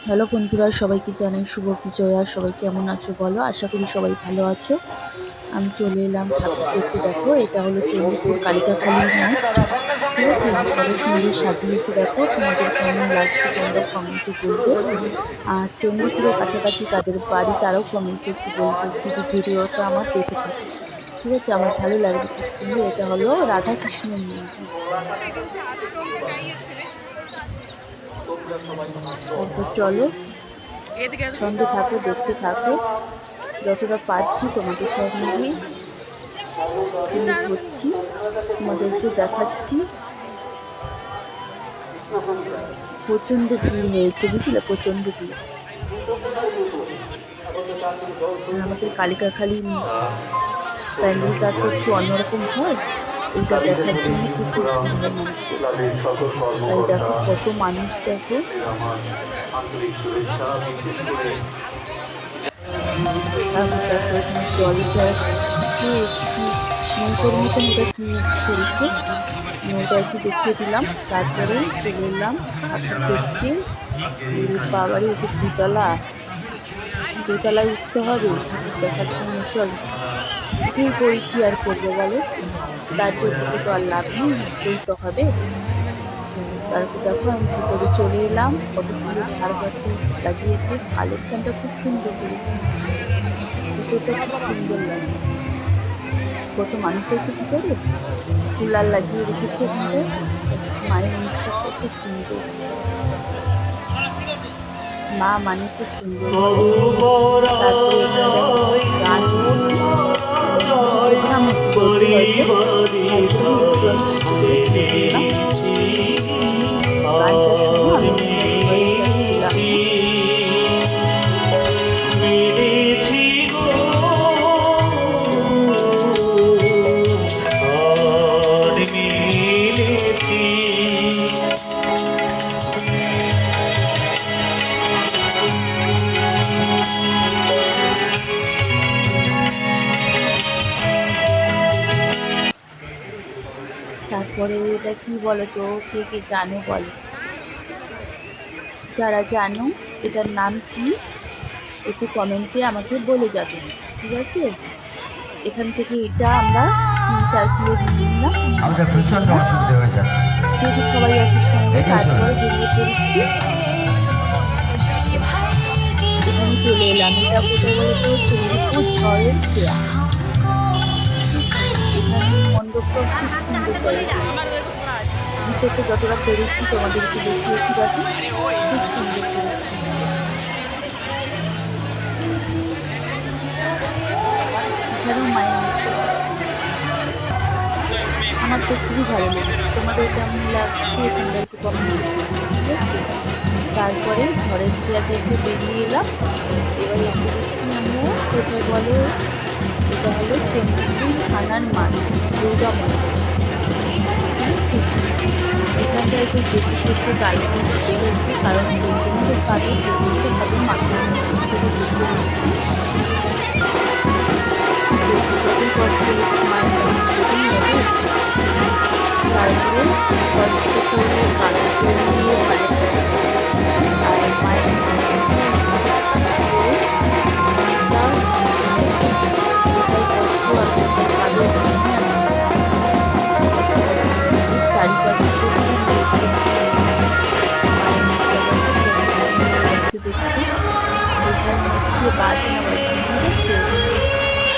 Hello বন্ধুরা, সবাইকে জানাই শুভ বিজয়া। সবাই কেমন আছো বলো? আশা করি সবাই ভালো আছো। আমি চলে এলাম ঠাকুর দেখতে। দেখো, এটা হলো চণ্ডীপুর কালিকাখালী মঠ। ঠিক আছে, কত সুন্দর সাজিয়েছে দেখো। তোমাদের কেমন লাগছে তোমরা কমেন্টে বলবে। আর চণ্ডীপুরের কাছাকাছি কাদের বাড়ি তারাও কমেন্টে একটু বলবে, যদি ভিডিওটা আমার দেখে থাকো। ঠিক আছে, আমার ভালো লাগবে খুব সুন্দর। এটা হলো রাধা কৃষ্ণের মন্দির। তারপর চলো, সঙ্গে থাকো, দেখতে থাকো। যতটা পারছি তোমাদের সঙ্গে তুলে ধরছি, তোমাদেরকে দেখাচ্ছি। প্রচণ্ড ভিড় হয়েছে, বুঝলে, প্রচণ্ড ভিড়। আমাদের কালিকাখালী প্যান্ডেলটা তো একটু অন্যরকম হয়, এইটা দেখার জন্য প্রচুর ভিড় হয়েছে। তাই দেখো কত মানুষ, দেখো। তারপর দেখো এখানে জলটা নৌকার মতন এটা কি ছেড়েছে, ওটা একটু দেখিয়ে দিলাম। তারপরে চলে এলাম ঠাকুর দেখতে। বাবারে, ওকে দোতলায় উঠতে হবে ঠাকুর দেখার জন্য। চলো, উঠেই পড়ি, কি আর করবো বলো, দাঁড়িয়ে থেকে তো আর লাভ নেই, উঠতেই তো হবে। তারপর দেখো আমি ভিতরে চলে এলাম। কত সুন্দর ঝাড়বাতি লাগিয়েছে, কালেকশনটা খুব সুন্দর করেছে, ভিতরটা খুব সুন্দর লাগছে। কত মানুষ আছে ভিতরে, কুলার লাগিয়ে রেখেছে এখানটায়। মায়ের মুখটা কত সুন্দর, মা মানে খুব সুন্দর। তারপরে গান হচ্ছে, প্রোগ্রাম হচ্ছে গানটা শুনো। আমি ভয়েস আর দিলাম তারপরে এটা কি বলো তো, কে কে জানো বলো? যারা জানো এটার নাম কি একটু কমেন্টে আমাকে বলে যাবে। ঠিক আছে, এখান থেকে এটা আমরা 3-4 কিলো নিয়ে নিলাম, যেহেতু সবাই আছে সঙ্গে। তারপরে বেরিয়ে পড়েছি, এখানে চলে এলাম। এটা কোথায় বলো তো? চণ্ডীপুর ঝড়ের খেয়া। এখানে মণ্ডপটা খুব সুন্দর করে করেছে। ভিতরটা যতটা পেরেছি তোমাদেরকে দেখিয়েছি, দেখো খুব সুন্দর করেছি। এখানেও মায়ের আমার তো খুবই ভালো লেগেছে। তোমাদের কেমন লাগছে তোমরা একটু কমেন্ট করবে, ঠিক আছে? তারপরে ঝড়ের খেয়া দেখে বেরিয়ে এলাম। এবার এসে গেছি আমরা কোথায় বলো? এটা হলো চণ্ডীপুর থানার মাঠ, দুর্গা মন্দির। ঠিক আছে, এখানটায় তো যেতে গাড়িটা ছুটে গেছে, কারণ প্রচণ্ডভাবে মাথার মধ্যে থেকে যেতে হচ্ছে। যতই কষ্ট হোক মায়ের কাছে যেতেই হবে। তারপরে কষ্ট করে গাড়ি পেরিয়ে মায়ের কাছে চলে এসেছি। আর মায়ের চারিপাশে দেখতে এখানে হচ্ছে বাজনা বাজছে, ঠিক আছে?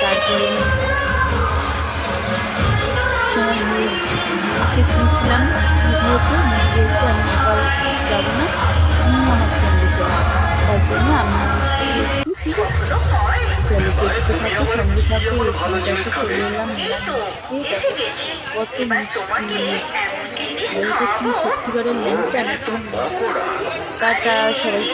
তারপরে মেয়েকে কিনছিলাম ভিডিওতে, মেয়ে বলছে আমি নেপাল যাবো না, তুমি আমার সঙ্গে যাবো। তার জন্য আমি এসেছি একটু, ঠিক আছে? চলো, দেখতে থাকো, সঙ্গে থাকো। এখানে দেখো চলে এলাম মেলাতে। দেখো কত মিষ্টি, এটা কি সত্যিকারের ল্যাংচা নাকি? টাটা সবাই।